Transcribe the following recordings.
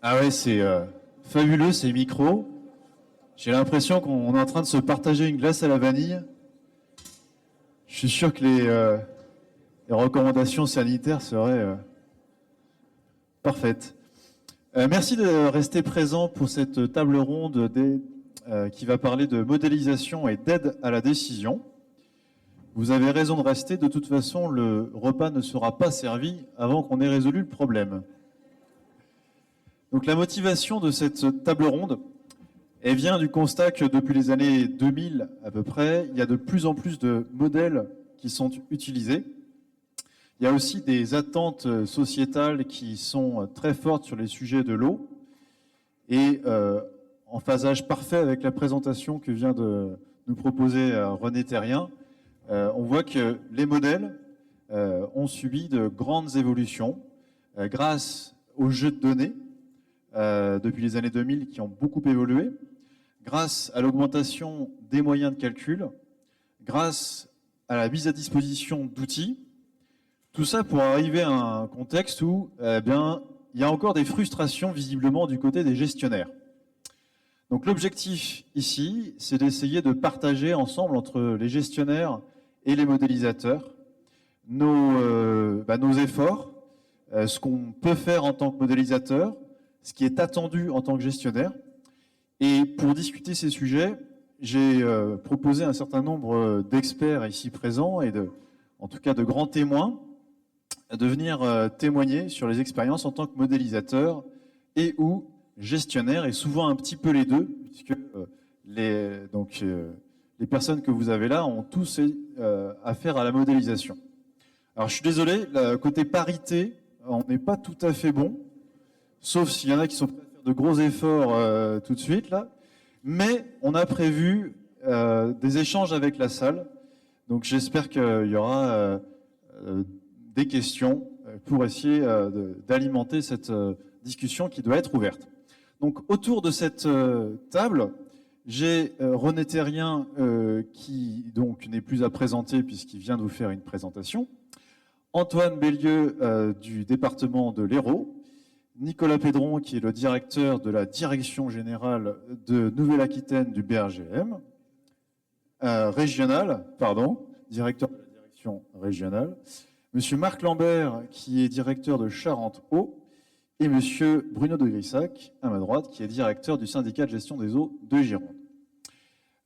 Ah ouais, c'est fabuleux ces micros. J'ai l'impression qu'on est en train de se partager une glace à la vanille. Je suis sûr que les recommandations sanitaires seraient parfaites. Merci de rester présent pour cette table ronde qui va parler de modélisation et d'aide à la décision. Vous avez raison de rester. De toute façon, le repas ne sera pas servi avant qu'on ait résolu le problème. Donc la motivation de cette table ronde, elle vient du constat que depuis les années 2000 à peu près, il y a de plus en plus de modèles qui sont utilisés. Il y a aussi des attentes sociétales qui sont très fortes sur les sujets de l'eau et en phasage parfait avec la présentation que vient de nous proposer René Terrien, on voit que les modèles ont subi de grandes évolutions grâce aux jeux de données depuis les années 2000 qui ont beaucoup évolué, grâce à l'augmentation des moyens de calcul, grâce à la mise à disposition d'outils, tout ça pour arriver à un contexte où il y a encore des frustrations visiblement du côté des gestionnaires. Donc l'objectif ici, c'est d'essayer de partager ensemble entre les gestionnaires et les modélisateurs nos efforts, ce qu'on peut faire en tant que modélisateur, ce qui est attendu en tant que gestionnaire. Et pour discuter ces sujets, j'ai proposé un certain nombre d'experts ici présents et en tout cas de grands témoins de venir témoigner sur les expériences en tant que modélisateur et ou gestionnaire, et souvent un petit peu les deux, puisque les personnes que vous avez là ont tous affaire à la modélisation. Alors je suis désolé, côté parité, on n'est pas tout à fait bon, sauf s'il y en a qui sont prêts à faire de gros efforts tout de suite là, mais on a prévu des échanges avec la salle, donc j'espère qu'il y aura des questions pour essayer d'alimenter cette discussion qui doit être ouverte. Donc autour de cette table, j'ai René Terrien qui donc n'est plus à présenter puisqu'il vient de vous faire une présentation, Antoine Bellieu du département de l'Hérault, Nicolas Pédron qui est le directeur de la direction générale de Nouvelle-Aquitaine du BRGM, directeur de la direction régionale, Monsieur Marc Lambert qui est directeur de Charente-Eau, et Monsieur Bruno de Grissac, à ma droite, qui est directeur du syndicat de gestion des eaux de Gironde.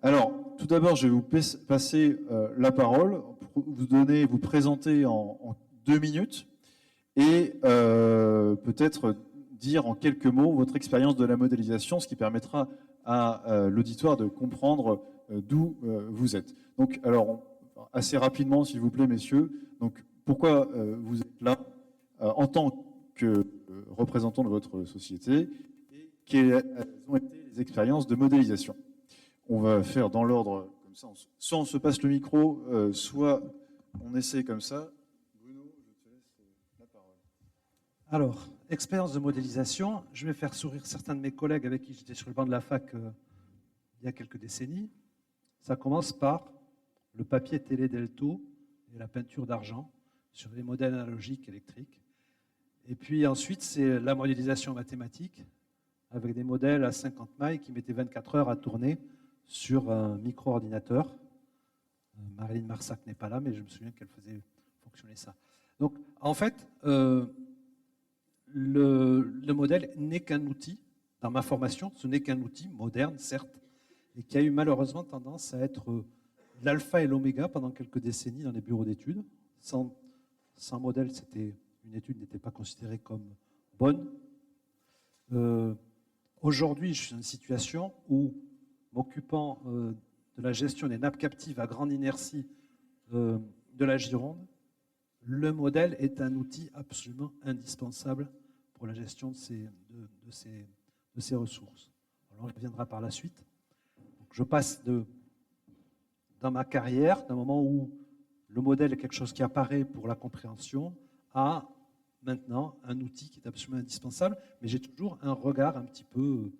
Alors, tout d'abord, je vais vous passer la parole, pour vous présenter en 2 minutes, et peut-être dire en quelques mots votre expérience de la modélisation, ce qui permettra à l'auditoire de comprendre d'où vous êtes. Donc, alors, assez rapidement, s'il vous plaît, messieurs, donc, pourquoi vous êtes là en tant que représentant de votre société et quelles ont été les expériences de modélisation. On va faire dans l'ordre comme ça. Soit on se passe le micro, soit on essaie comme ça. Bruno, je te laisse la parole. Alors, expérience de modélisation, je vais faire sourire certains de mes collègues avec qui j'étais sur le banc de la fac il y a quelques décennies. Ça commence par le papier télé Delto et la peinture d'argent sur les modèles analogiques électriques. Et puis ensuite, c'est la modélisation mathématique avec des modèles à 50 mailles qui mettaient 24 heures à tourner sur un micro-ordinateur. Marilyn Marsac n'est pas là, mais je me souviens qu'elle faisait fonctionner ça. Donc, en fait, le modèle n'est qu'un outil. Dans ma formation, ce n'est qu'un outil moderne, certes, et qui a eu malheureusement tendance à être l'alpha et l'oméga pendant quelques décennies dans les bureaux d'études. Sans modèle, une étude n'était pas considérée comme bonne. Aujourd'hui, je suis dans une situation où, m'occupant de la gestion des nappes captives à grande inertie de la Gironde, le modèle est un outil absolument indispensable pour la gestion de ces ressources. Alors, on y reviendra par la suite. Donc, je passe dans ma carrière, d'un moment où le modèle est quelque chose qui apparaît pour la compréhension, à maintenant un outil qui est absolument indispensable, mais j'ai toujours un regard un petit peu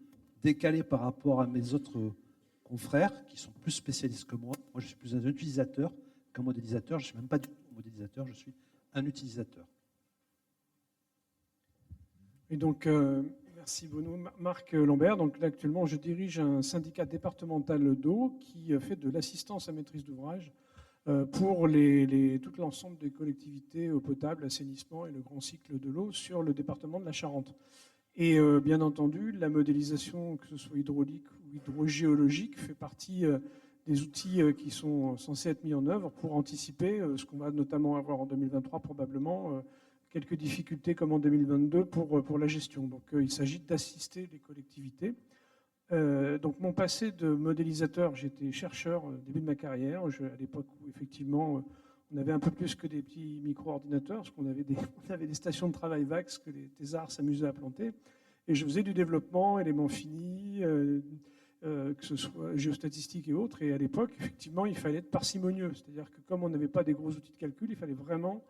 décalé par rapport à mes autres confrères qui sont plus spécialistes que moi. Moi, je suis plus un utilisateur qu'un modélisateur. Je ne suis même pas du tout un modélisateur, je suis un utilisateur. Et donc, Merci Bruno. Marc Lambert, donc là actuellement je dirige un syndicat départemental d'eau qui fait de l'assistance à maîtrise d'ouvrage pour tout l'ensemble des collectivités eau potable, assainissement et le grand cycle de l'eau sur le département de la Charente. Et bien entendu, la modélisation, que ce soit hydraulique ou hydrogéologique, fait partie des outils qui sont censés être mis en œuvre pour anticiper ce qu'on va notamment avoir en 2023 probablement, quelques difficultés comme en 2022 pour la gestion. Donc il s'agit d'assister les collectivités. Donc mon passé de modélisateur, j'étais chercheur au début de ma carrière, à l'époque où effectivement on avait un peu plus que des petits micro-ordinateurs, parce qu'on avait des stations de travail VAX que les thésards s'amusaient à planter. Et je faisais du développement, éléments finis, que ce soit géostatistique et autres. Et à l'époque, effectivement, il fallait être parcimonieux. C'est-à-dire que comme on n'avait pas des gros outils de calcul, il fallait vraiment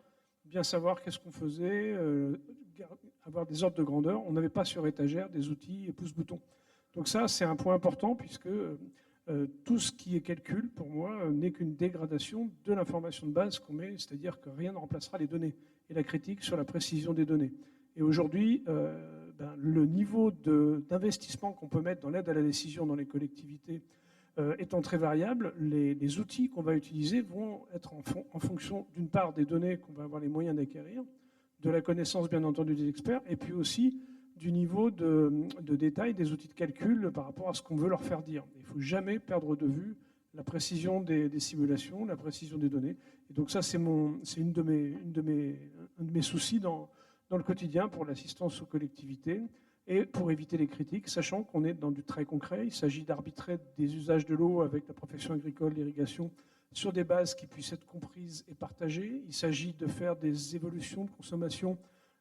bien savoir qu'est-ce qu'on faisait, avoir des ordres de grandeur. On n'avait pas sur étagère des outils pouce-bouton. Donc ça, c'est un point important puisque tout ce qui est calcul, pour moi, n'est qu'une dégradation de l'information de base qu'on met, c'est-à-dire que rien ne remplacera les données et la critique sur la précision des données. Et aujourd'hui, le niveau d'investissement qu'on peut mettre dans l'aide à la décision dans les collectivités étant très variable, les outils qu'on va utiliser vont être en fonction, d'une part, des données qu'on va avoir les moyens d'acquérir, de la connaissance, bien entendu, des experts, et puis aussi du niveau de détail des outils de calcul par rapport à ce qu'on veut leur faire dire. Il ne faut jamais perdre de vue la précision des simulations, la précision des données. Et donc ça, c'est un de mes soucis dans le quotidien pour l'assistance aux collectivités et pour éviter les critiques, sachant qu'on est dans du très concret. Il s'agit d'arbitrer des usages de l'eau avec la profession agricole, l'irrigation, sur des bases qui puissent être comprises et partagées. Il s'agit de faire des évolutions de consommation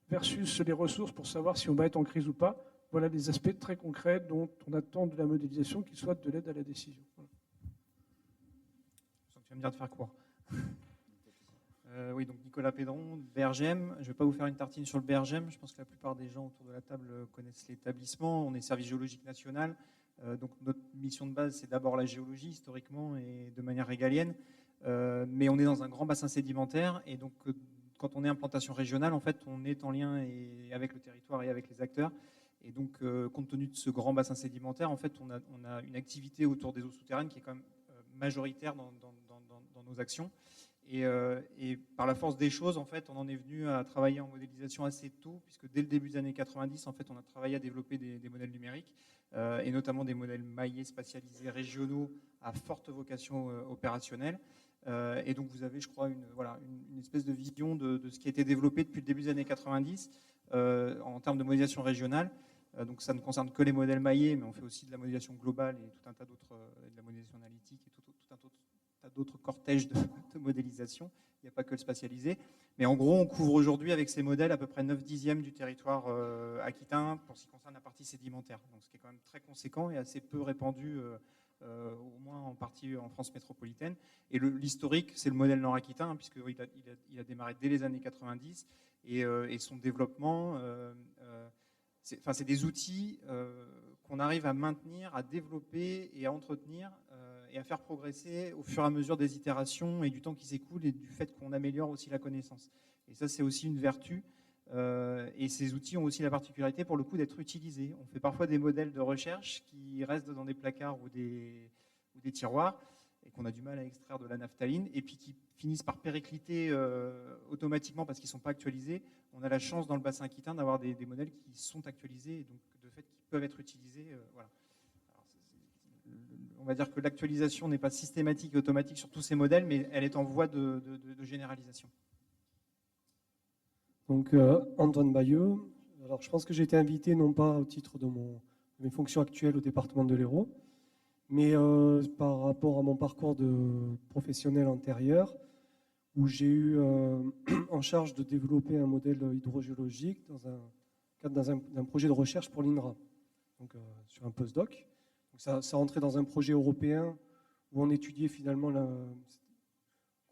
versus les ressources pour savoir si on va être en crise ou pas. Voilà des aspects très concrets dont on attend de la modélisation qu'il soit de l'aide à la décision. Voilà. Tu vas me dire de faire court. Oui, donc Nicolas Pédron, BRGM. Je ne vais pas vous faire une tartine sur le BRGM. Je pense que la plupart des gens autour de la table connaissent l'établissement. On est service géologique national. Donc notre mission de base, c'est d'abord la géologie, historiquement et de manière régalienne. Mais on est dans un grand bassin sédimentaire. Et donc, quand on est implantation régionale, en fait, on est en lien avec le territoire et avec les acteurs. Et donc, compte tenu de ce grand bassin sédimentaire, en fait, on a une activité autour des eaux souterraines qui est quand même majoritaire dans nos actions. Et par la force des choses, en fait, on en est venu à travailler en modélisation assez tôt, puisque dès le début des années 90, en fait, on a travaillé à développer des modèles numériques, et notamment des modèles maillés spatialisés régionaux à forte vocation opérationnelle. Et donc, vous avez, je crois, une espèce de vision de ce qui a été développé depuis le début des années 90 en termes de modélisation régionale. Donc, ça ne concerne que les modèles maillés, mais on fait aussi de la modélisation globale et tout un tas d'autres, de la modélisation analytique et tout un tas d'autres cortèges de modélisation. Il n'y a pas que le spatialisé. Mais en gros, on couvre aujourd'hui avec ces modèles à peu près 9/10 du territoire aquitain pour ce qui concerne la partie sédimentaire. Donc, ce qui est quand même très conséquent et assez peu répandu, au moins en partie en France métropolitaine. Et l'historique, c'est le modèle nord-aquitain, hein, puisqu'il a démarré dès les années 90. Et son développement, c'est des outils qu'on arrive à maintenir, à développer et à entretenir et à faire progresser au fur et à mesure des itérations et du temps qui s'écoule et du fait qu'on améliore aussi la connaissance. Et ça, c'est aussi une vertu. Et ces outils ont aussi la particularité, pour le coup, d'être utilisés. On fait parfois des modèles de recherche qui restent dans des placards ou des tiroirs et qu'on a du mal à extraire de la naphtaline, et puis qui finissent par péricliter automatiquement parce qu'ils ne sont pas actualisés. On a la chance dans le bassin aquitain d'avoir des modèles qui sont actualisés et donc de fait qui peuvent être utilisés. Voilà. Alors, on va dire que l'actualisation n'est pas systématique et automatique sur tous ces modèles, mais elle est en voie de généralisation. Donc Antoine Bayeux, alors je pense que j'ai été invité non pas au titre de mes fonctions actuelles au département de l'Hérault, mais par rapport à mon parcours de professionnel antérieur, où j'ai eu en charge de développer un modèle hydrogéologique dans un cadre d'un projet de recherche pour l'INRA, donc sur un postdoc. Donc ça rentrait dans un projet européen où on étudiait finalement,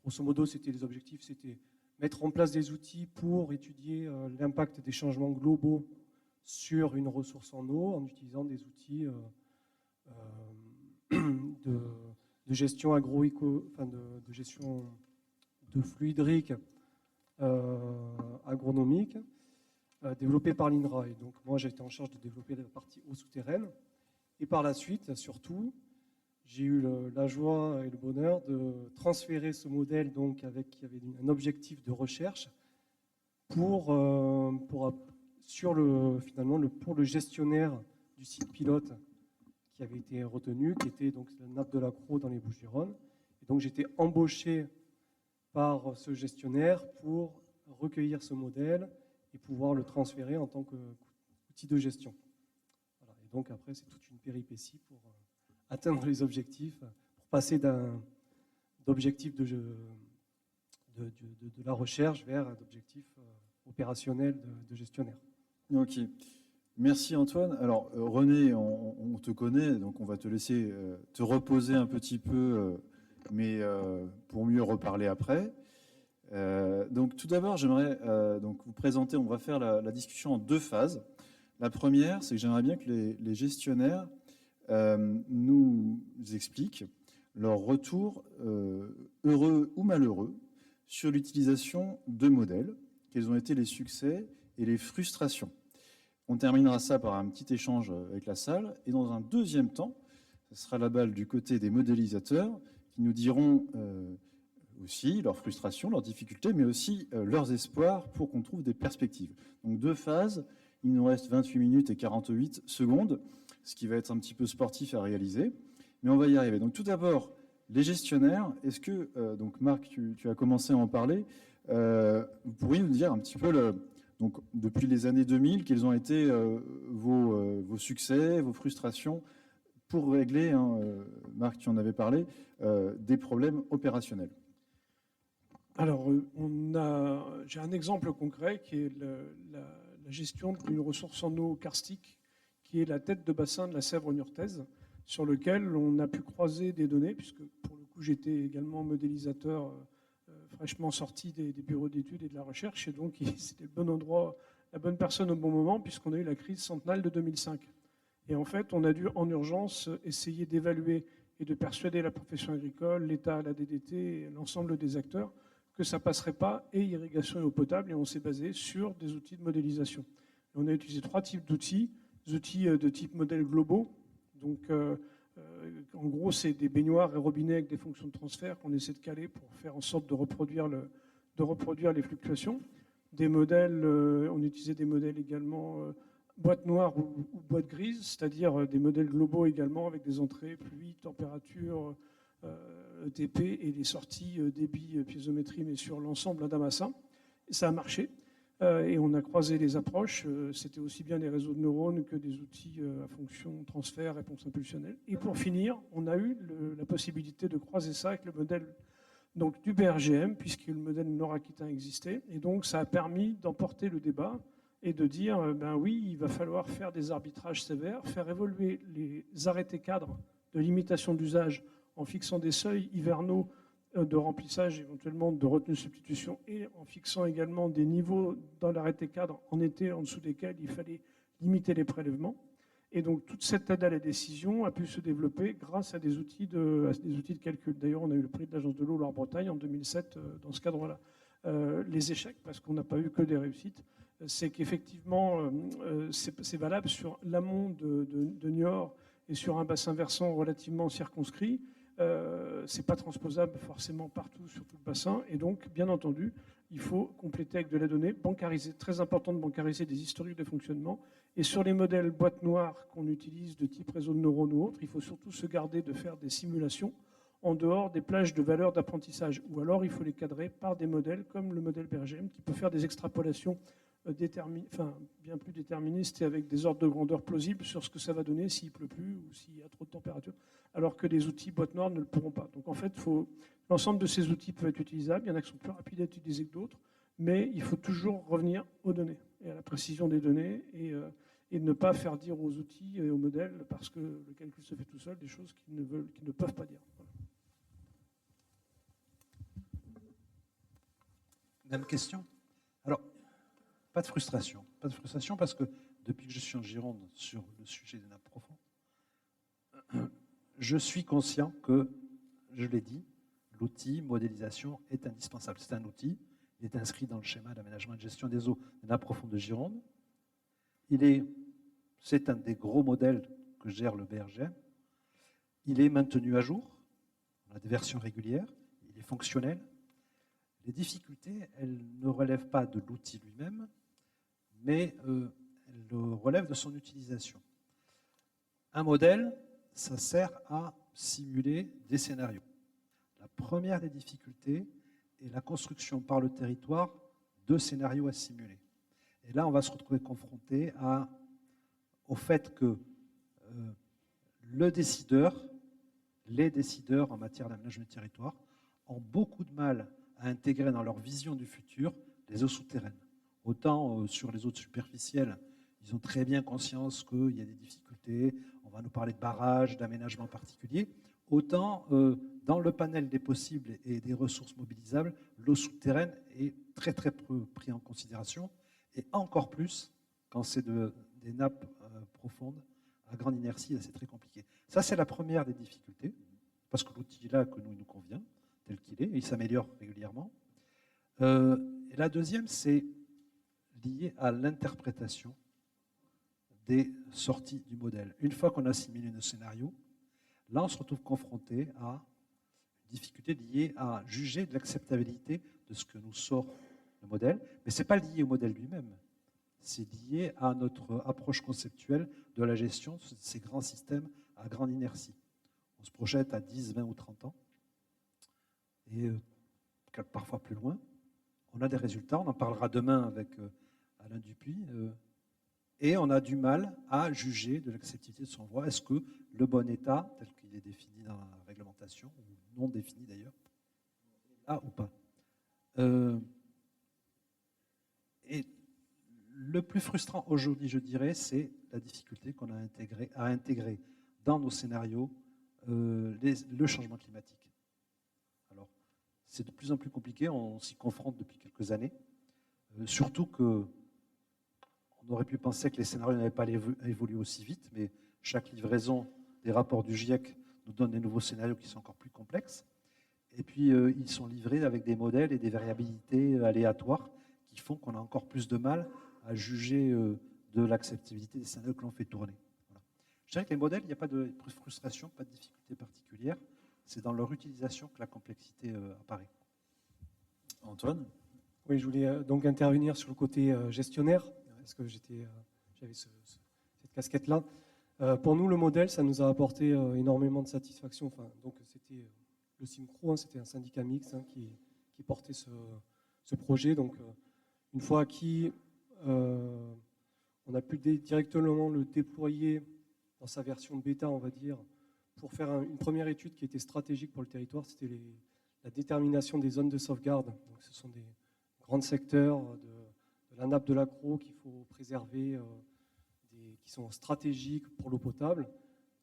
grosso modo, les objectifs, c'était mettre en place des outils pour étudier l'impact des changements globaux sur une ressource en eau en utilisant des outils de gestion de gestion de flux hydriques agronomiques. développé par l'INRA. Et donc moi, j'ai été en charge de développer la partie eau souterraine. Et par la suite, surtout, j'ai eu la joie et le bonheur de transférer ce modèle donc, qui avait un objectif de recherche pour le gestionnaire du site pilote qui avait été retenu, qui était donc la nappe de la Crau dans les Bouches-du-Rhône. Et donc j'étais embauché par ce gestionnaire pour recueillir ce modèle et pouvoir le transférer en tant qu'outil de gestion. Voilà. Et donc après, c'est toute une péripétie pour atteindre les objectifs, pour passer d'objectifs de la recherche vers un objectif opérationnel de gestionnaire. Ok. Merci Antoine. Alors René, on te connaît, donc on va te laisser te reposer un petit peu, mais pour mieux reparler après. Donc tout d'abord, j'aimerais donc vous présenter, on va faire la discussion en 2 phases. La première, c'est que j'aimerais bien que les gestionnaires nous expliquent leur retour heureux ou malheureux sur l'utilisation de modèles, quels ont été les succès et les frustrations. On terminera ça par un petit échange avec la salle. Et dans un deuxième temps, ce sera la balle du côté des modélisateurs qui nous diront aussi leurs frustrations, leurs difficultés, mais aussi leurs espoirs pour qu'on trouve des perspectives. Donc 2 phases, il nous reste 28 minutes et 48 secondes, ce qui va être un petit peu sportif à réaliser. Mais on va y arriver. Donc tout d'abord, les gestionnaires, est-ce que, donc Marc, tu as commencé à en parler, vous pourriez nous dire un petit peu, donc, depuis les années 2000, quels ont été vos succès, vos frustrations pour régler, Marc, tu en avais parlé, des problèmes opérationnels? Alors, j'ai un exemple concret qui est la gestion d'une ressource en eau karstique, qui est la tête de bassin de la Sèvre niortaise, sur lequel on a pu croiser des données, puisque pour le coup j'étais également modélisateur fraîchement sorti des bureaux d'études et de la recherche, et donc c'était le bon endroit, la bonne personne au bon moment, puisqu'on a eu la crise centenale de 2005. Et en fait, on a dû en urgence essayer d'évaluer et de persuader la profession agricole, l'État, la DDT, l'ensemble des acteurs, que ça ne passerait pas, et irrigation et eau potable, et on s'est basé sur des outils de modélisation. Et on a utilisé 3 types d'outils, des outils de type modèles globaux, donc en gros, c'est des baignoires et robinets avec des fonctions de transfert qu'on essaie de caler pour faire en sorte de reproduire les fluctuations. Des modèles, on utilisait des modèles également boîte noire ou boîte grise, c'est-à-dire des modèles globaux également avec des entrées, pluie, température, ETP et des sorties débit, piézométrie, mais sur l'ensemble d'un bassin. Et ça a marché. Et on a croisé les approches. C'était aussi bien des réseaux de neurones que des outils à fonction transfert, réponse impulsionnelle. Et pour finir, on a eu la possibilité de croiser ça avec le modèle donc, du BRGM, puisque le modèle nord-aquitain existait. Et donc, ça a permis d'emporter le débat et de dire, ben oui, il va falloir faire des arbitrages sévères, faire évoluer les arrêtés cadres de limitation d'usage en fixant des seuils hivernaux de remplissage, éventuellement de retenue de substitution, et en fixant également des niveaux dans l'arrêté cadre en été en dessous desquels il fallait limiter les prélèvements. Et donc toute cette aide à la décision a pu se développer grâce à des outils de calcul. D'ailleurs, on a eu le prix de l'Agence de l'eau Loire-Bretagne en 2007 dans ce cadre-là. Les échecs, parce qu'on n'a pas eu que des réussites, c'est qu'effectivement, c'est valable sur l'amont de Niort et sur un bassin versant relativement circonscrit. C'est pas transposable forcément partout sur tout le bassin, et donc bien entendu il faut compléter avec de la donnée, bancariser, très important de bancariser des historiques de fonctionnement, et sur les modèles boîte noire qu'on utilise de type réseau de neurones ou autre, il faut surtout se garder de faire des simulations en dehors des plages de valeurs d'apprentissage, ou alors il faut les cadrer par des modèles comme le modèle BRGM qui peut faire des extrapolations bien plus déterministes et avec des ordres de grandeur plausibles sur ce que ça va donner s'il pleut plus ou s'il y a trop de température, alors que les outils boîte noire ne le pourront pas. Donc en fait, l'ensemble de ces outils peuvent être utilisables. Il y en a qui sont plus rapides à utiliser que d'autres, mais il faut toujours revenir aux données et à la précision des données et ne pas faire dire aux outils et aux modèles, parce que le calcul se fait tout seul, des choses qu'ils ne peuvent pas dire. Voilà. Même question. Alors, pas de frustration parce que depuis que je suis en Gironde sur le sujet des nappes profondes, je suis conscient que, je l'ai dit, l'outil modélisation est indispensable. C'est un outil, Il est inscrit dans le schéma d'aménagement et de gestion des eaux des nappes profondes de Gironde. C'est un des gros modèles que gère le BRGM. Il est maintenu à jour. On a des versions régulières. Il est fonctionnel. Les difficultés, elles ne relèvent pas de l'outil lui-même, mais elles relèvent de son utilisation. Un modèle, ça sert à simuler des scénarios. La première des difficultés est la construction par le territoire de scénarios à simuler. Et là, on va se retrouver confronté au fait que les décideurs en matière d'aménagement du territoire ont beaucoup de mal à intégrer dans leur vision du futur les eaux souterraines. Autant sur les eaux superficielles, ils ont très bien conscience qu'il y a des difficultés, on va nous parler de barrages, d'aménagements particuliers, autant dans le panel des possibles et des ressources mobilisables, l'eau souterraine est très très peu prise en considération, et encore plus quand c'est des nappes profondes à grande inertie, c'est très compliqué. Ça, c'est la première des difficultés, parce que l'outil là que nous convient, tel qu'il est, il s'améliore régulièrement. Et la deuxième, c'est lié à l'interprétation des sorties du modèle. Une fois qu'on a assimilé nos scénarios, là, on se retrouve confronté à une difficulté liée à juger de l'acceptabilité de ce que nous sort le modèle, mais ce n'est pas lié au modèle lui-même, c'est lié à notre approche conceptuelle de la gestion de ces grands systèmes à grande inertie. On se projette à 10, 20 ou 30 ans, et parfois plus loin. On a des résultats, on en parlera demain avec Alain Dupuis, et on a du mal à juger de l'acceptabilité de son droit. Est-ce que le bon état, tel qu'il est défini dans la réglementation, ou non défini d'ailleurs, ou pas. Et le plus frustrant aujourd'hui, je dirais, c'est la difficulté qu'on a à intégrer dans nos scénarios le changement climatique. Alors, c'est de plus en plus compliqué, on s'y confronte depuis quelques années, surtout que on aurait pu penser que les scénarios n'avaient pas évolué aussi vite, mais chaque livraison des rapports du GIEC nous donne des nouveaux scénarios qui sont encore plus complexes. Et puis, ils sont livrés avec des modèles et des variabilités aléatoires qui font qu'on a encore plus de mal à juger de l'acceptabilité des scénarios que l'on fait tourner. Voilà. Je dirais que les modèles, il n'y a pas de frustration, pas de difficulté particulière. C'est dans leur utilisation que la complexité apparaît. Antoine ? Oui, je voulais donc intervenir sur le côté gestionnaire, parce que j'avais cette casquette-là. Pour nous, le modèle, ça nous a apporté énormément de satisfaction. Enfin, donc, c'était le CIMCRO, c'était un syndicat mixte qui portait ce projet. Donc, une fois acquis, on a pu directement le déployer dans sa version bêta, on va dire, pour faire une première étude qui était stratégique pour le territoire. C'était la détermination des zones de sauvegarde. Donc, ce sont des grands secteurs de la nappe de l'Accro qu'il faut préserver, qui sont stratégiques pour l'eau potable.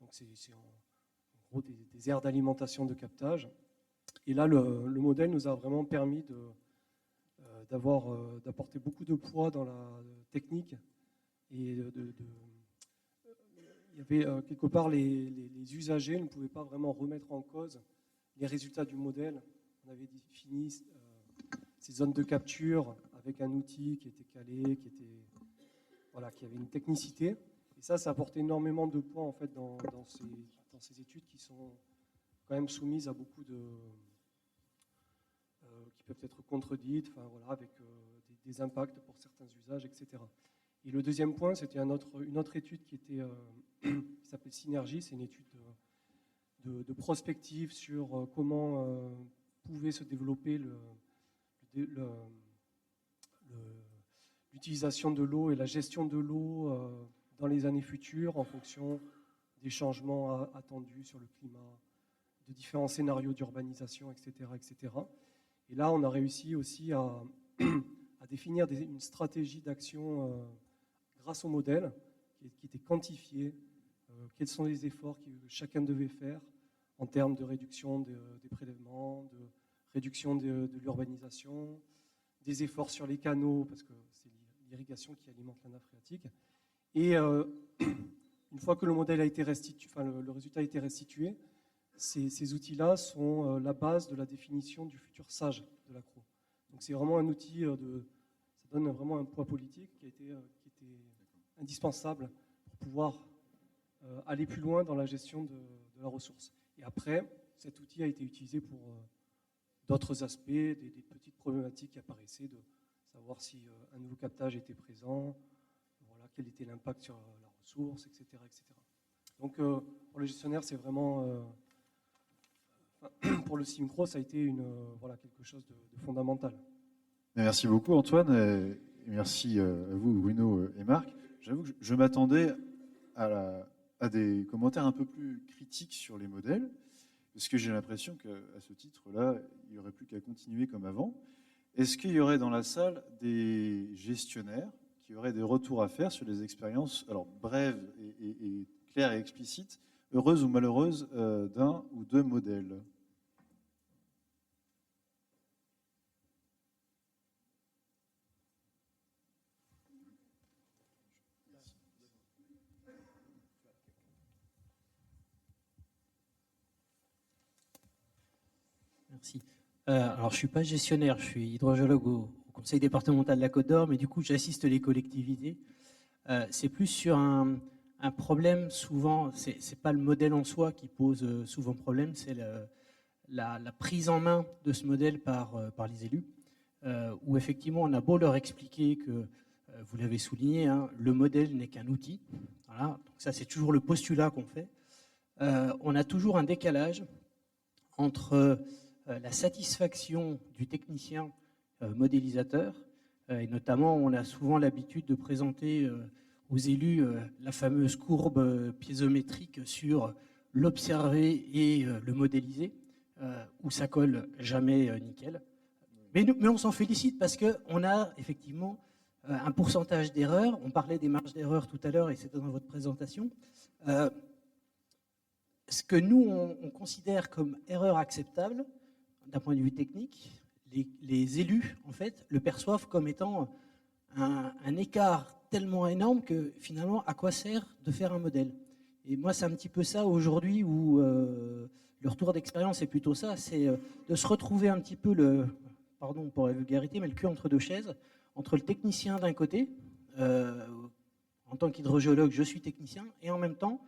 Donc, c'est en gros des aires d'alimentation de captage. Et là, le modèle nous a vraiment permis d'apporter beaucoup de poids dans la technique. Et il y avait quelque part les usagers ne pouvaient pas vraiment remettre en cause les résultats du modèle. On avait défini ces zones de capture avec un outil qui était calé, qui avait une technicité. Et ça apportait énormément de poids en fait, dans ces études qui sont quand même soumises à beaucoup qui peuvent être contredites, avec des impacts pour certains usages, etc. Et le deuxième point, c'était une autre étude qui s'appelle Synergie. C'est une étude de prospective sur comment pouvait se développer l'utilisation de l'eau et la gestion de l'eau dans les années futures en fonction des changements attendus sur le climat, de différents scénarios d'urbanisation, etc., etc. Et là, on a réussi aussi à définir une stratégie d'action grâce au modèle qui était quantifié, quels sont les efforts que chacun devait faire en termes de réduction des prélèvements, de réduction de l'urbanisation, des efforts sur les canaux, parce que c'est l'irrigation qui alimente la nappe phréatique. Et une fois que le modèle a été restitué, le résultat a été restitué, ces outils-là sont la base de la définition du futur SAGE de l'Accro. Donc c'est vraiment un outil ça donne vraiment un poids politique qui était indispensable pour pouvoir aller plus loin dans la gestion de la ressource. Et après, cet outil a été utilisé pour d'autres aspects, des petites problématiques qui apparaissaient, de savoir si un nouveau captage était présent, voilà, quel était l'impact sur la ressource, etc. etc. Donc pour le gestionnaire, c'est vraiment, pour le Simcro, ça a été voilà, quelque chose de fondamental. Merci beaucoup Antoine, et merci à vous Bruno et Marc. J'avoue que je m'attendais à des commentaires un peu plus critiques sur les modèles, parce que j'ai l'impression qu'à ce titre-là, il n'y aurait plus qu'à continuer comme avant. Est-ce qu'il y aurait dans la salle des gestionnaires qui auraient des retours à faire sur les expériences, alors brèves et claires et explicites, heureuses ou malheureuses, d'un ou deux modèles ? Merci. Alors, je ne suis pas gestionnaire, je suis hydrogéologue au conseil départemental de la Côte d'Or, mais du coup, j'assiste les collectivités. C'est plus sur un problème, souvent, ce n'est pas le modèle en soi qui pose souvent problème, c'est la prise en main de ce modèle par les élus, où effectivement, on a beau leur expliquer que, vous l'avez souligné, hein, le modèle n'est qu'un outil. Voilà. Donc ça, c'est toujours le postulat qu'on fait. On a toujours un décalage entre la satisfaction du technicien modélisateur, et notamment on a souvent l'habitude de présenter aux élus la fameuse courbe piézométrique sur l'observer et le modéliser, où ça colle jamais nickel. Mais on s'en félicite parce qu'on a effectivement un pourcentage d'erreurs. On parlait des marges d'erreur tout à l'heure et c'était dans votre présentation. Ce que nous, on considère comme erreur acceptable, d'un point de vue technique, les élus, en fait, le perçoivent comme étant un écart tellement énorme que, finalement, à quoi sert de faire un modèle ? Et moi, c'est un petit peu ça, aujourd'hui, où le retour d'expérience est plutôt ça, c'est de se retrouver un petit peu pardon pour la vulgarité, mais le cul entre deux chaises, entre le technicien d'un côté, en tant qu'hydrogéologue, je suis technicien, et en même temps,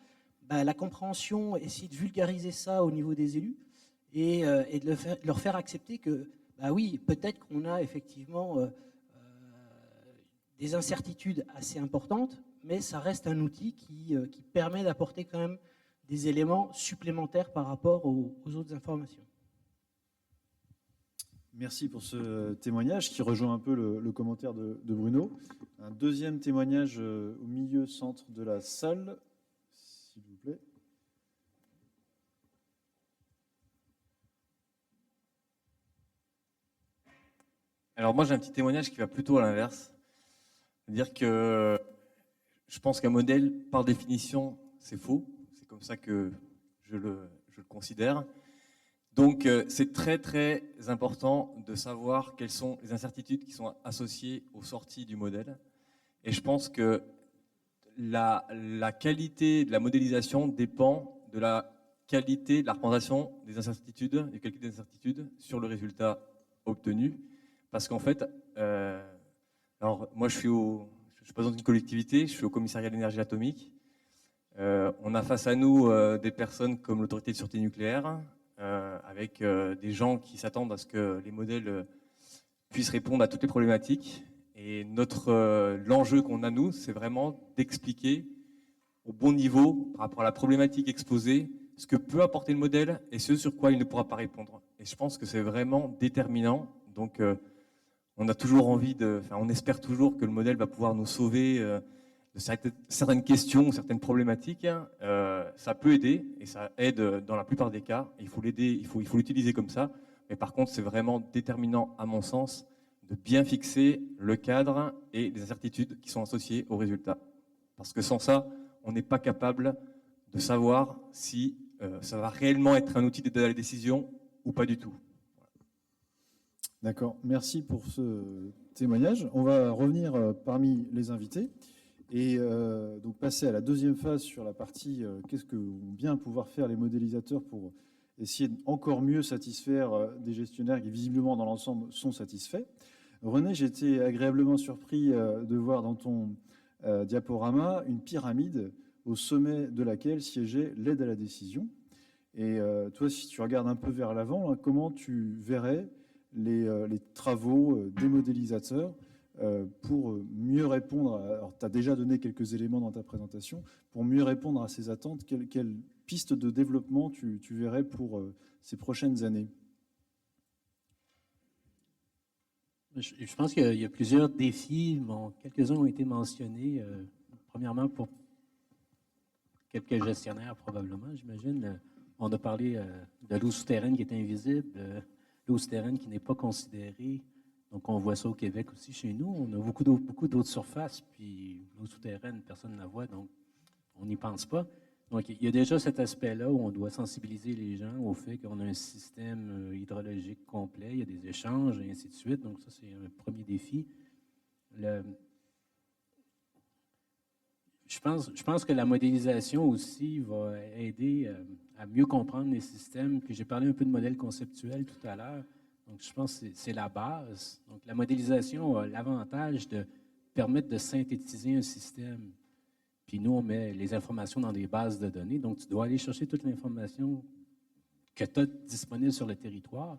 la compréhension, essayer de vulgariser ça au niveau des élus et de leur faire accepter que, oui, peut-être qu'on a effectivement des incertitudes assez importantes, mais ça reste un outil qui permet d'apporter quand même des éléments supplémentaires par rapport aux autres informations. Merci pour ce témoignage qui rejoint un peu le commentaire de Bruno. Un deuxième témoignage au milieu centre de la salle, s'il vous plaît. Alors moi j'ai un petit témoignage qui va plutôt à l'inverse. C'est-à-dire que je pense qu'un modèle, par définition, c'est faux. C'est comme ça que je le considère. Donc c'est très très important de savoir quelles sont les incertitudes qui sont associées aux sorties du modèle. Et je pense que la qualité de la modélisation dépend de la qualité de la représentation des incertitudes, du calcul des incertitudes sur le résultat obtenu. Parce qu'en fait, alors moi je suis président d'une collectivité, je suis au commissariat de l'énergie atomique. On a face à nous des personnes comme l'autorité de sûreté nucléaire, avec des gens qui s'attendent à ce que les modèles puissent répondre à toutes les problématiques. Et l'enjeu qu'on a, nous, c'est vraiment d'expliquer au bon niveau, par rapport à la problématique exposée, ce que peut apporter le modèle et ce sur quoi il ne pourra pas répondre. Et je pense que c'est vraiment déterminant. Donc, on a toujours on espère toujours que le modèle va pouvoir nous sauver de certaines questions, certaines problématiques. Ça peut aider, et ça aide dans la plupart des cas. Il faut l'aider, il faut l'utiliser comme ça. Mais par contre, c'est vraiment déterminant, à mon sens, de bien fixer le cadre et les incertitudes qui sont associées au résultat. Parce que sans ça, on n'est pas capable de savoir si ça va réellement être un outil d'aide à la décision ou pas du tout. D'accord, merci pour ce témoignage. On va revenir parmi les invités et donc passer à la deuxième phase sur la partie qu'est-ce que vont bien pouvoir faire les modélisateurs pour essayer de encore mieux satisfaire des gestionnaires qui, visiblement, dans l'ensemble, sont satisfaits. René, j'ai été agréablement surpris de voir dans ton diaporama une pyramide au sommet de laquelle siégeait l'aide à la décision. Et toi, si tu regardes un peu vers l'avant, comment tu verrais les travaux des modélisateurs pour mieux répondre alors, tu as déjà donné quelques éléments dans ta présentation, pour mieux répondre à ces attentes, quelles pistes de développement tu verrais pour ces prochaines années? Je pense qu'il y a plusieurs défis. Bon, quelques-uns ont été mentionnés. Premièrement, pour quelques gestionnaires, probablement, j'imagine. On a parlé de l'eau souterraine qui est invisible, l'eau souterraine qui n'est pas considérée. Donc, on voit ça au Québec aussi, chez nous. On a beaucoup d'eau de surface, puis l'eau souterraine, personne ne la voit, donc on n'y pense pas. Donc, il y a déjà cet aspect-là où on doit sensibiliser les gens au fait qu'on a un système hydrologique complet, il y a des échanges et ainsi de suite. Donc, ça, c'est un premier défi. Je pense que la modélisation aussi va aider à mieux comprendre les systèmes. Puis j'ai parlé un peu de modèle conceptuel tout à l'heure. Donc, je pense que c'est la base. Donc, la modélisation a l'avantage de permettre de synthétiser un système. Puis nous, on met les informations dans des bases de données. Donc, tu dois aller chercher toute l'information que tu as disponible sur le territoire,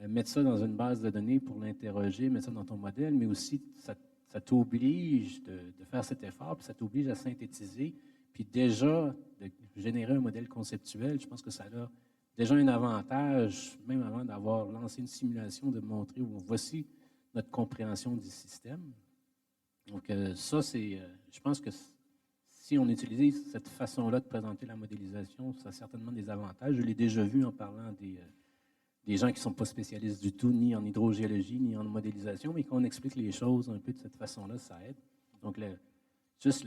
mettre ça dans une base de données pour l'interroger, mettre ça dans ton modèle, mais aussi, ça t'oblige de faire cet effort, puis ça t'oblige à synthétiser. Puis déjà, de générer un modèle conceptuel, je pense que ça a déjà un avantage, même avant d'avoir lancé une simulation, de montrer voici notre compréhension du système. Donc, ça, c'est, je pense que si on utilise cette façon-là de présenter la modélisation, ça a certainement des avantages. Je l'ai déjà vu en parlant des gens qui ne sont pas spécialistes du tout, ni en hydrogéologie, ni en modélisation, mais qu'on explique les choses un peu de cette façon-là, ça aide. Donc, juste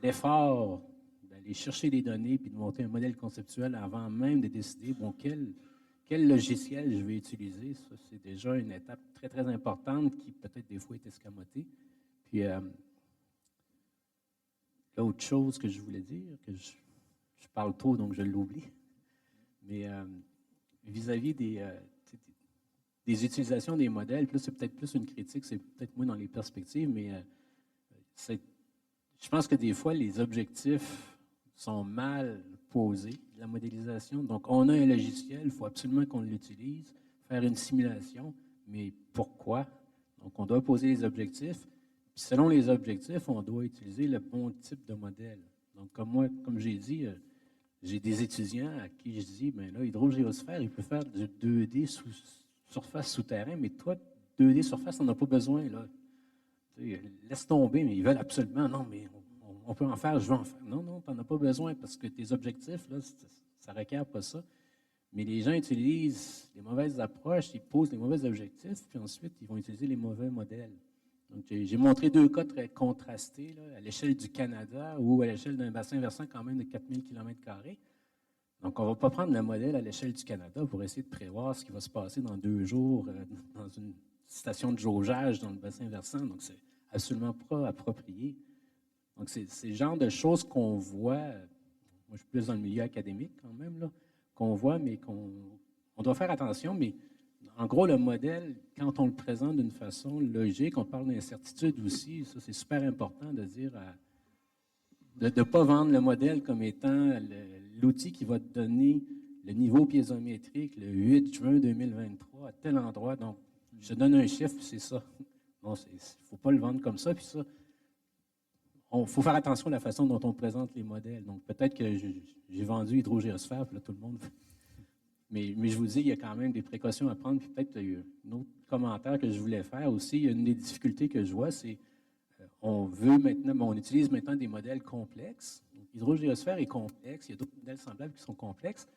l'effort d'aller chercher des données puis de monter un modèle conceptuel avant même de décider, bon, quel logiciel je vais utiliser, ça, c'est déjà une étape très, très importante qui peut-être des fois est escamotée. Puis, l'autre chose que je voulais dire, que je parle trop, donc je l'oublie, mais vis-à-vis des utilisations des modèles, puis là, c'est peut-être plus une critique, c'est peut-être moins dans les perspectives, mais je pense que des fois, les objectifs sont mal posés, la modélisation. Donc, on a un logiciel, il faut absolument qu'on l'utilise, faire une simulation, mais pourquoi? Donc, on doit poser les objectifs. Puis selon les objectifs, on doit utiliser le bon type de modèle. Donc, comme j'ai dit, j'ai des étudiants à qui je dis, bien là, hydrogéosphère, il peut faire du 2D surface souterrain, mais toi, 2D surface, on n'a pas besoin, là. Laisse tomber, mais ils veulent absolument, non, mais on peut en faire, je veux en faire. Non, tu n'en as pas besoin parce que tes objectifs, là, ça ne requiert pas ça. Mais les gens utilisent les mauvaises approches, ils posent les mauvais objectifs, puis ensuite, ils vont utiliser les mauvais modèles. Donc, j'ai montré deux cas très contrastés, là, à l'échelle du Canada ou à l'échelle d'un bassin versant quand même de 4000 km². Donc, on ne va pas prendre le modèle à l'échelle du Canada pour essayer de prévoir ce qui va se passer dans 2 jours dans une station de jaugeage dans le bassin versant. Donc, c'est absolument pas approprié. Donc, c'est le genre de choses qu'on voit, moi je suis plus dans le milieu académique quand même, là, qu'on voit, mais on doit faire attention, mais en gros, le modèle, quand on le présente d'une façon logique, on parle d'incertitude aussi, ça c'est super important de dire, de ne pas vendre le modèle comme étant l'outil qui va te donner le niveau piézométrique le 8 juin 2023 à tel endroit. Donc, je donne un chiffre, c'est ça. Bon, il ne faut pas le vendre comme ça, puis ça, il faut faire attention à la façon dont on présente les modèles. Donc, peut-être que j'ai vendu hydrogéosphère, puis là, tout le monde... Mais je vous dis, il y a quand même des précautions à prendre. Puis peut-être un autre commentaire que je voulais faire aussi, il y a une des difficultés que je vois, c'est on utilise maintenant des modèles complexes. L'hydrogéosphère est complexe, il y a d'autres modèles semblables qui sont complexes,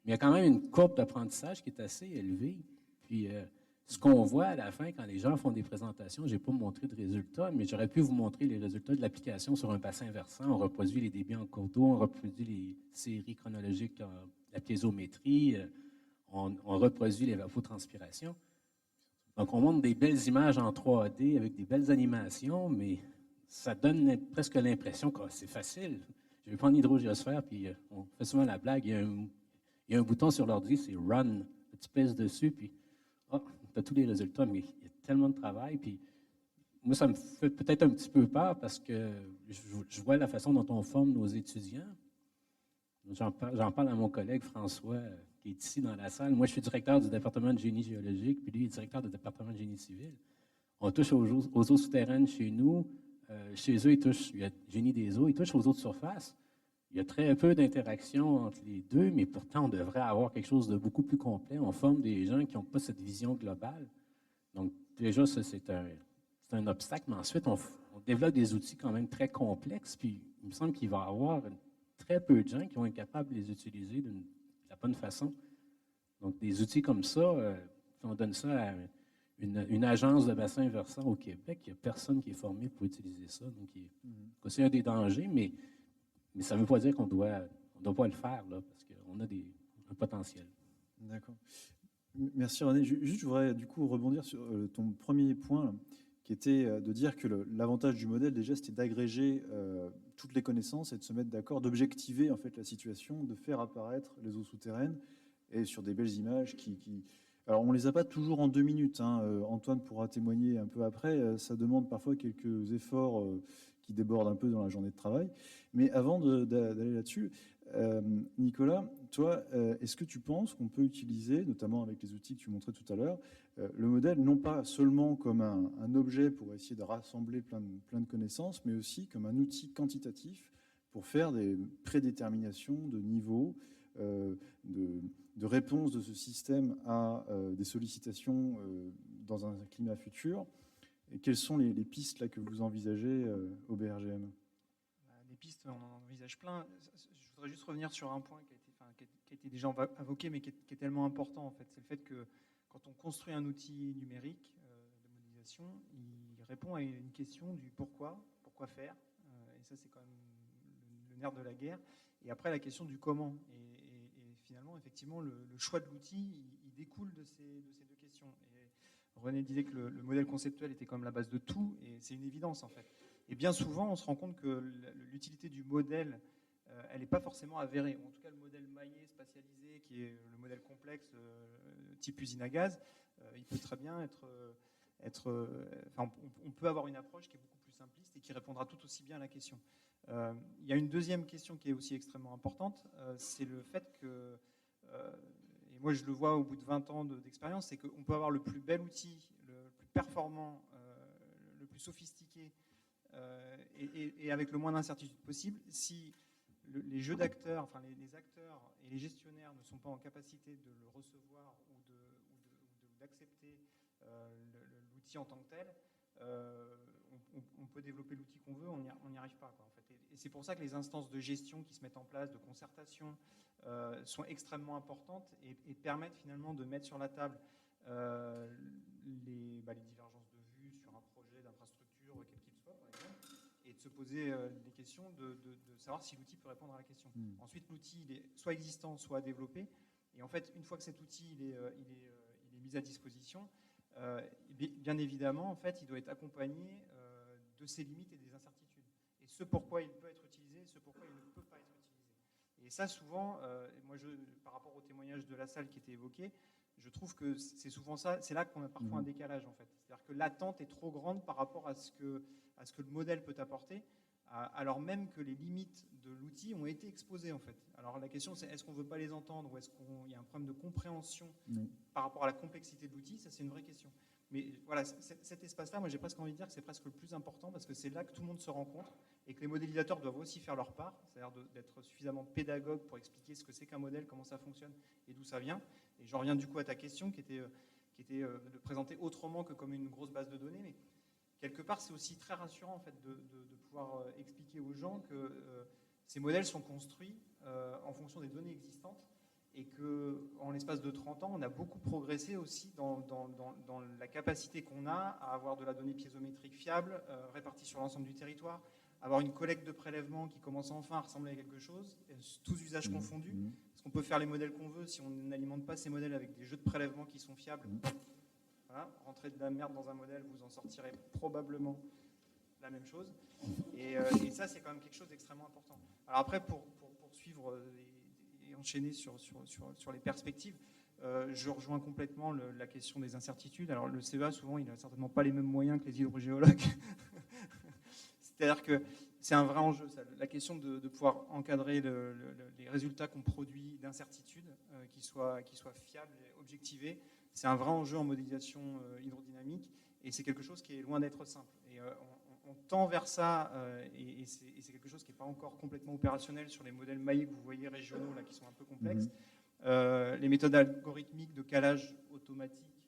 mais il y a quand même une courbe d'apprentissage qui est assez élevée. Puis ce qu'on voit à la fin, quand les gens font des présentations, je n'ai pas montré de résultats, mais j'aurais pu vous montrer les résultats de l'application sur un bassin versant. On reproduit les débits en cours d'eau, on reproduit les séries chronologiques, la piézométrie, on reproduit l'évapotranspiration. Donc, on montre des belles images en 3D avec des belles animations, mais ça donne presque l'impression que c'est facile. Je vais prendre l'hydrogéosphère, puis on fait souvent la blague, il Il y a un bouton sur l'ordi, c'est Run. Tu pèses dessus, puis tu as tous les résultats, mais il y a tellement de travail. Puis moi, ça me fait peut-être un petit peu peur parce que je vois la façon dont on forme nos étudiants. J'en parle à mon collègue François, qui est ici dans la salle. Moi, je suis directeur du département de génie géologique, puis lui est directeur du département de génie civil. On touche aux eaux souterraines chez nous. Chez eux, il y a génie des eaux, ils touchent aux eaux de surface. Il y a très peu d'interaction entre les deux, mais pourtant, on devrait avoir quelque chose de beaucoup plus complet. On forme des gens qui n'ont pas cette vision globale. Donc, déjà, ça, c'est un obstacle. Mais ensuite, on développe des outils quand même très complexes, puis il me semble qu'il va y avoir très peu de gens qui vont être capables de les utiliser de la bonne façon. Donc, des outils comme ça, si on donne ça à une agence de bassin versant au Québec, il n'y a personne qui est formé pour utiliser ça. Donc, c'est un des dangers, mais ça ne veut pas dire qu'on doit pas le faire, là, parce qu'on a un potentiel. D'accord. Merci René. Juste, je voudrais du coup rebondir sur ton premier point, là, qui était de dire que l'avantage du modèle, déjà, c'était d'agréger toutes les connaissances et de se mettre d'accord, d'objectiver en fait la situation, de faire apparaître les eaux souterraines et sur des belles images Alors, on ne les a pas toujours en 2 minutes. Antoine pourra témoigner un peu après. Ça demande parfois quelques efforts qui débordent un peu dans la journée de travail. Mais avant d'aller là-dessus, Nicolas, toi, est-ce que tu penses qu'on peut utiliser, notamment avec les outils que tu montrais tout à l'heure, le modèle non pas seulement comme un objet pour essayer de rassembler plein de connaissances, mais aussi comme un outil quantitatif pour faire des prédéterminations de niveaux, de réponse de ce système à des sollicitations dans un climat futur? Et quelles sont les pistes là, que vous envisagez au BRGM? Les pistes, on en envisage plein. Je voudrais juste revenir sur un point qui a été déjà évoqué, mais qui est tellement important, en fait. C'est le fait que quand on construit un outil numérique de modélisation, il répond à une question du pourquoi faire. Et ça, c'est quand même le nerf de la guerre. Et après, la question du comment. Et finalement, effectivement, le choix de l'outil, il découle de ces deux questions. Et René disait que le modèle conceptuel était quand même la base de tout, et c'est une évidence, en fait. Et bien souvent, on se rend compte que l'utilité du modèle, elle n'est pas forcément avérée. En tout cas, le modèle maillé, spatialisé, qui est le modèle complexe type usine à gaz, il peut très bien on peut avoir une approche qui est beaucoup plus simpliste et qui répondra tout aussi bien à la question. Il y a une deuxième question qui est aussi extrêmement importante, c'est le fait que, et moi je le vois au bout de 20 ans d'expérience, c'est qu'on peut avoir le plus bel outil, le plus performant, le plus sophistiqué, et avec le moins d'incertitude possible, si les jeux d'acteurs, enfin les acteurs et les gestionnaires ne sont pas en capacité de le recevoir ou d'accepter l'outil en tant que tel, on peut développer l'outil qu'on veut, on n'y arrive pas, quoi, en fait. Et c'est pour ça que les instances de gestion qui se mettent en place, de concertation, sont extrêmement importantes et permettent finalement de mettre sur la table les divergences de vues sur un projet d'infrastructure, quel qu'il soit, par exemple, et de se poser des questions, de savoir si l'outil peut répondre à la question. Ensuite, l'outil, il est soit existant, soit développé. Et en fait, une fois que cet outil il est mis à disposition, bien évidemment, en fait, il doit être accompagné de ses limites et des incertitudes. Et ce pourquoi il peut être utilisé, ce pourquoi il ne peut pas être utilisé. Et ça, souvent, par rapport au témoignage de la salle qui était évoqué, je trouve que c'est souvent ça, c'est là qu'on a parfois un décalage, en fait. C'est-à-dire que l'attente est trop grande par rapport à ce que le modèle peut apporter, alors même que les limites de l'outil ont été exposées, en fait. Alors la question, c'est est-ce qu'on ne veut pas les entendre ou est-ce qu'il y a un problème de compréhension par rapport à la complexité de l'outil? Ça, c'est une vraie question. Mais voilà, cet espace-là, moi j'ai presque envie de dire que c'est presque le plus important parce que c'est là que tout le monde se rencontre et que les modélisateurs doivent aussi faire leur part, c'est-à-dire d'être suffisamment pédagogue pour expliquer ce que c'est qu'un modèle, comment ça fonctionne et d'où ça vient. Et j'en reviens du coup à ta question qui était de présenter autrement que comme une grosse base de données, mais quelque part c'est aussi très rassurant en fait de pouvoir expliquer aux gens que ces modèles sont construits en fonction des données existantes et qu'en l'espace de 30 ans, on a beaucoup progressé aussi dans la capacité qu'on a à avoir de la donnée piézométrique fiable, répartie sur l'ensemble du territoire, avoir une collecte de prélèvements qui commence enfin à ressembler à quelque chose, tous usages confondus, parce qu'on peut faire les modèles qu'on veut, si on n'alimente pas ces modèles avec des jeux de prélèvements qui sont fiables, voilà, rentrez de la merde dans un modèle, vous en sortirez probablement la même chose, et ça c'est quand même quelque chose d'extrêmement important. Alors après, pour suivre... enchaîner sur les perspectives. Je rejoins complètement la question des incertitudes. Alors le CEA, souvent, il n'a certainement pas les mêmes moyens que les hydrogéologues. C'est-à-dire que c'est un vrai enjeu, ça. La question de pouvoir encadrer les résultats qu'on produit d'incertitudes, qui soient fiables et objectivés, c'est un vrai enjeu en modélisation hydrodynamique, et c'est quelque chose qui est loin d'être simple. Et on tend vers ça, et c'est quelque chose qui n'est pas encore complètement opérationnel sur les modèles maillés que vous voyez régionaux, là, qui sont un peu complexes. Les méthodes algorithmiques de calage automatique,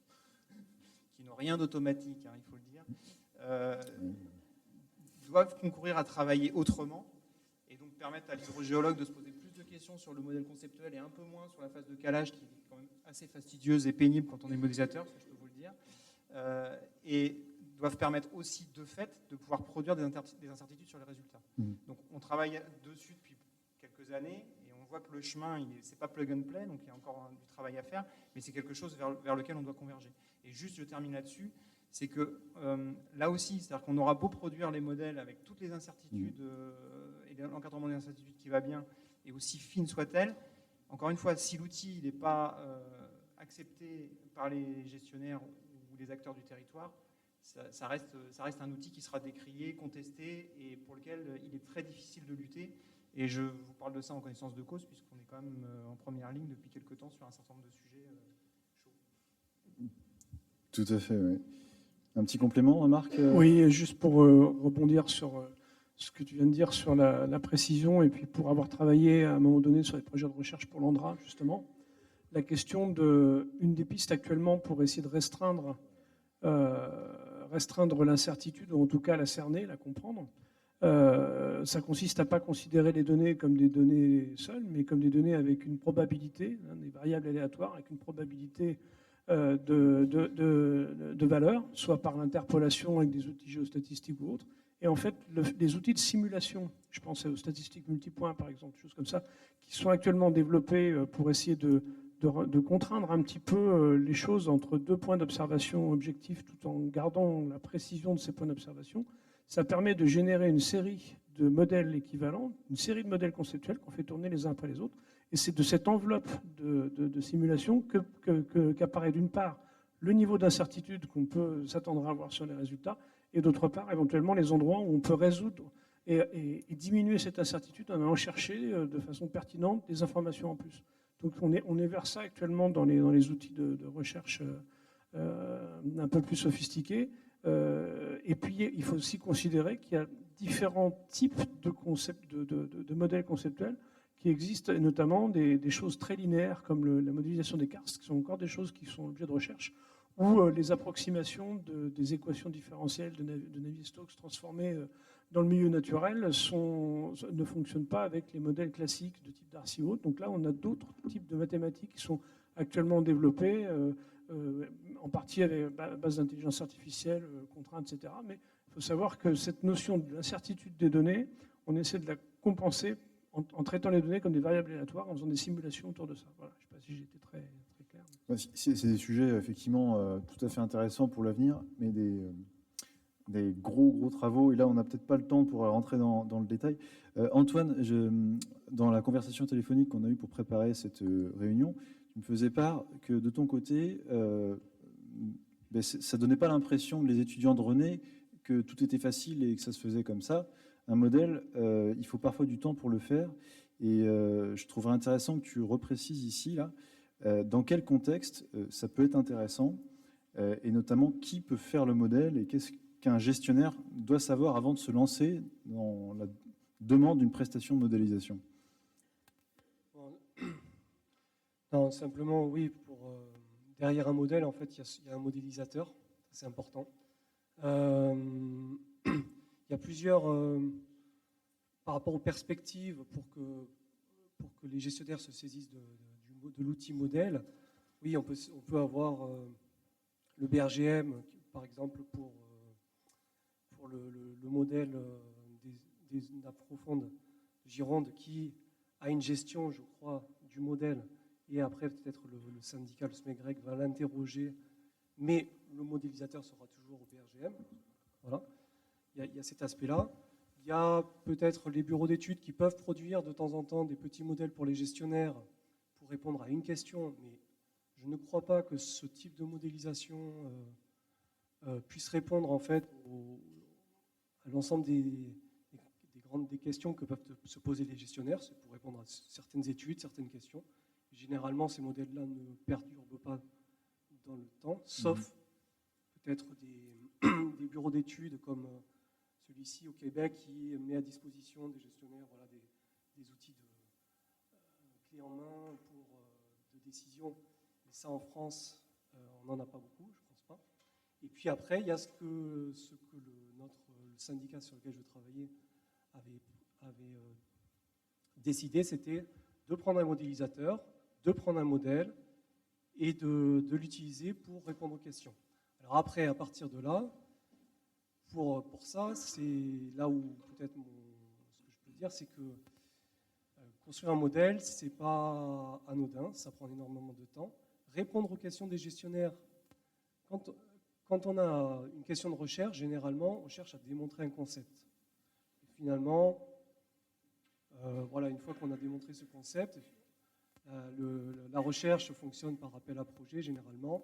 qui n'ont rien d'automatique, hein, il faut le dire, doivent concourir à travailler autrement, et donc permettre à l'hydrogéologue de se poser plus de questions sur le modèle conceptuel et un peu moins sur la phase de calage, qui est quand même assez fastidieuse et pénible quand on est modélisateur, ça je peux vous le dire, et doivent permettre aussi, de fait, de pouvoir produire des incertitudes sur les résultats. Donc on travaille dessus depuis quelques années, et on voit que le chemin, c'est pas plug and play, donc il y a encore du travail à faire, mais c'est quelque chose vers lequel on doit converger. Et juste, je termine là-dessus, c'est que là aussi, c'est-à-dire qu'on aura beau produire les modèles avec toutes les incertitudes et l'encadrement des incertitudes qui va bien, et aussi fine soit-elle, encore une fois, si l'outil n'est pas accepté par les gestionnaires ou les acteurs du territoire, ça reste un outil qui sera décrié, contesté, et pour lequel il est très difficile de lutter. Et je vous parle de ça en connaissance de cause, puisqu'on est quand même en première ligne depuis quelques temps sur un certain nombre de sujets chauds. Tout à fait, oui. Un petit complément, Marc? Oui, juste pour rebondir sur ce que tu viens de dire sur la précision, et puis pour avoir travaillé à un moment donné sur les projets de recherche pour l'ANDRA, justement, la question une des pistes actuellement pour essayer de restreindre l'incertitude, ou en tout cas la cerner, la comprendre, ça consiste à ne pas considérer les données comme des données seules, mais comme des données avec une probabilité, des variables aléatoires, avec une probabilité de valeur, soit par l'interpolation avec des outils géostatistiques ou autres. Et en fait, les outils de simulation, je pense aux statistiques multipoints par exemple, des choses comme ça, qui sont actuellement développés pour essayer de contraindre un petit peu les choses entre deux points d'observation objectifs, tout en gardant la précision de ces points d'observation, ça permet de générer une série de modèles équivalents, une série de modèles conceptuels qu'on fait tourner les uns après les autres. Et c'est de cette enveloppe de simulation qu'apparaît d'une part le niveau d'incertitude qu'on peut s'attendre à avoir sur les résultats, et d'autre part éventuellement les endroits où on peut résoudre et diminuer cette incertitude en allant chercher de façon pertinente des informations en plus. Donc on est vers ça actuellement dans les outils de recherche un peu plus sophistiqués. Et puis il faut aussi considérer qu'il y a différents types de modèles conceptuels qui existent, et notamment des choses très linéaires comme la modélisation des karstes, qui sont encore des choses qui sont l'objet de recherche, ou les approximations des équations différentielles de Navier-Stokes transformées dans le milieu naturel ne fonctionnent pas avec les modèles classiques de type Darcy ou autres. Donc là, on a d'autres types de mathématiques qui sont actuellement développées, en partie à base d'intelligence artificielle, contraintes, etc. Mais il faut savoir que cette notion de l'incertitude des données, on essaie de la compenser en traitant les données comme des variables aléatoires, en faisant des simulations autour de ça. Voilà, je ne sais pas si j'ai été très clair. C'est des sujets effectivement tout à fait intéressants pour l'avenir, mais des gros travaux. Et là, on n'a peut-être pas le temps pour rentrer dans le détail. Antoine, dans la conversation téléphonique qu'on a eue pour préparer cette réunion, tu me faisais part que de ton côté, ça ne donnait pas l'impression, les étudiants de René, que tout était facile et que ça se faisait comme ça. Un modèle, il faut parfois du temps pour le faire. Et je trouverais intéressant que tu reprécises ici, là, dans quel contexte ça peut être intéressant, et notamment qui peut faire le modèle et qu'est-ce qu'un gestionnaire doit savoir avant de se lancer dans la demande d'une prestation de modélisation. Non, simplement, oui, derrière un modèle, en fait, il y a un modélisateur, c'est important. Il y a plusieurs, par rapport aux perspectives, pour que les gestionnaires se saisissent de l'outil modèle. Oui, on peut avoir le BRGM, par exemple, pour le modèle des nappes profondes de Gironde, qui a une gestion, je crois, du modèle, et après peut-être le syndicat, le SMEGREG, va l'interroger, mais le modélisateur sera toujours au BRGM. Voilà. Il y a cet aspect-là. Il y a peut-être les bureaux d'études qui peuvent produire de temps en temps des petits modèles pour les gestionnaires pour répondre à une question, mais je ne crois pas que ce type de modélisation puisse répondre en fait à l'ensemble des questions que peuvent se poser les gestionnaires. C'est pour répondre à certaines études, certaines questions. Généralement, ces modèles-là ne perdurent pas dans le temps, sauf peut-être des bureaux d'études comme celui-ci au Québec qui met à disposition des gestionnaires des outils de clé en main de décision. Et ça, en France, on n'en a pas beaucoup, je ne pense pas. Et puis après, il y a ce que le syndicat sur lequel je travaillais avait décidé, c'était de prendre un modélisateur, de prendre un modèle et de l'utiliser pour répondre aux questions. Alors après, à partir de là, pour ça, c'est là où peut-être ce que je peux dire, c'est que construire un modèle, ce n'est pas anodin, ça prend énormément de temps. Répondre aux questions des gestionnaires, quand on a une question de recherche, généralement, on cherche à démontrer un concept. Et finalement, voilà, une fois qu'on a démontré ce concept, la recherche fonctionne par appel à projet, généralement.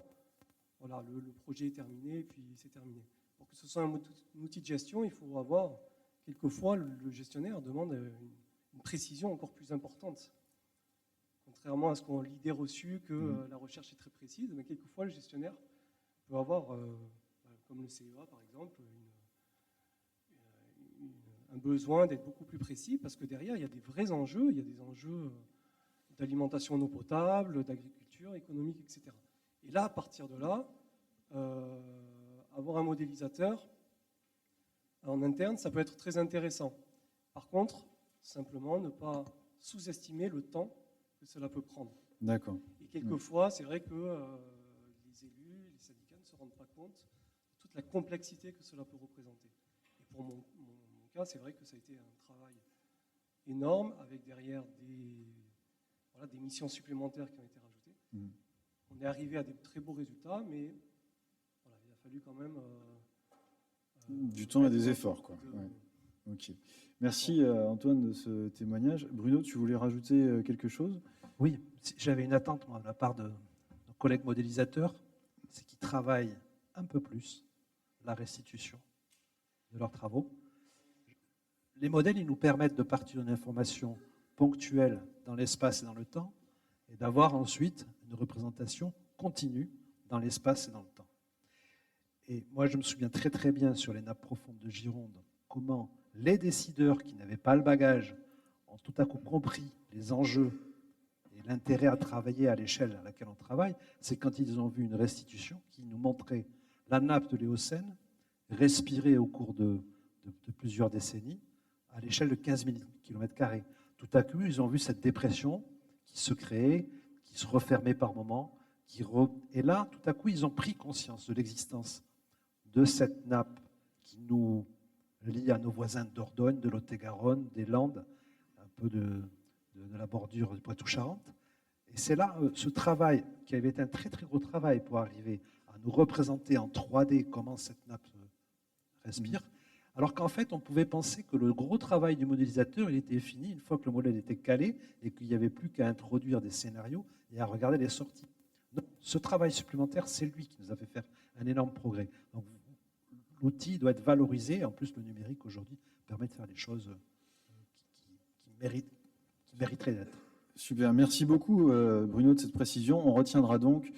Voilà, le projet est terminé, et puis c'est terminé. Pour que ce soit un outil de gestion, il faut avoir, quelquefois, le gestionnaire demande une précision encore plus importante. Contrairement à ce qu'on a l'idée reçue que la recherche est très précise, mais quelquefois, le gestionnaire peut avoir, comme le CEA par exemple, un besoin d'être beaucoup plus précis, parce que derrière, il y a des vrais enjeux, il y a des enjeux d'alimentation en eau potable, d'agriculture, économique, etc. Et là, à partir de là, avoir un modélisateur en interne, ça peut être très intéressant. Par contre, simplement ne pas sous-estimer le temps que cela peut prendre. D'accord. Et quelquefois, c'est vrai que les élus, les syndicats ne se rendent pas compte de toute la complexité que cela peut représenter. Et pour mon cas, c'est vrai que ça a été un travail énorme, avec derrière des missions supplémentaires qui ont été rajoutées. On est arrivé à des très beaux résultats, mais voilà, il a fallu quand même du temps et des efforts, quoi. Ouais. Ok. Merci Antoine de ce témoignage. Bruno, tu voulais rajouter quelque chose? Oui, j'avais une attente moi, de la part de nos collègues modélisateurs, c'est qu'ils travaillent un peu plus la restitution de leurs travaux. Les modèles, ils nous permettent de partir d'une information ponctuelle dans l'espace et dans le temps, et d'avoir ensuite une représentation continue dans l'espace et dans le temps. Et moi, je me souviens très très bien sur les nappes profondes de Gironde, comment les décideurs qui n'avaient pas le bagage ont tout à coup compris les enjeux et l'intérêt à travailler à l'échelle à laquelle on travaille. C'est quand ils ont vu une restitution qui nous montrait la nappe de l'Éocène respirée au cours de plusieurs décennies à l'échelle de 15 000 km². Tout à coup, ils ont vu cette dépression qui se créait, qui se refermait par moments. Et là, tout à coup, ils ont pris conscience de l'existence de cette nappe qui nous lie à nos voisins de Dordogne, de Lot-et-Garonne, des Landes, un peu de la bordure du Poitou-Charentes. Et c'est là, ce travail, qui avait été un très très gros travail pour arriver à nous représenter en 3D comment cette nappe respire, alors qu'en fait, on pouvait penser que le gros travail du modélisateur, il était fini une fois que le modèle était calé et qu'il n'y avait plus qu'à introduire des scénarios et à regarder les sorties. Donc, ce travail supplémentaire, c'est lui qui nous a fait faire un énorme progrès. Donc, l'outil doit être valorisé. En plus, le numérique, aujourd'hui, permet de faire des choses qui mériteraient d'être. Super, merci beaucoup Bruno de cette précision. On retiendra donc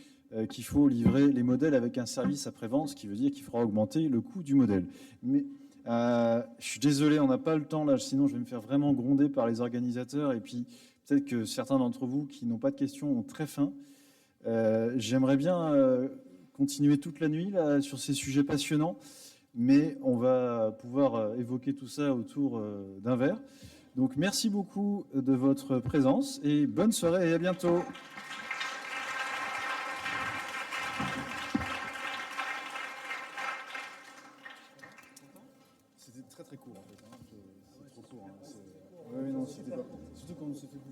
qu'il faut livrer les modèles avec un service après-vente, ce qui veut dire qu'il faudra augmenter le coût du modèle. Mais je suis désolé, on n'a pas le temps là, sinon je vais me faire vraiment gronder par les organisateurs et puis peut-être que certains d'entre vous qui n'ont pas de questions ont très faim. J'aimerais bien continuer toute la nuit là, sur ces sujets passionnants, mais on va pouvoir évoquer tout ça autour d'un verre. Donc merci beaucoup de votre présence et bonne soirée et à bientôt. C'était très très court en fait. C'est trop court. Oui, non, c'était pas. Surtout quand on s'est fait bouffer.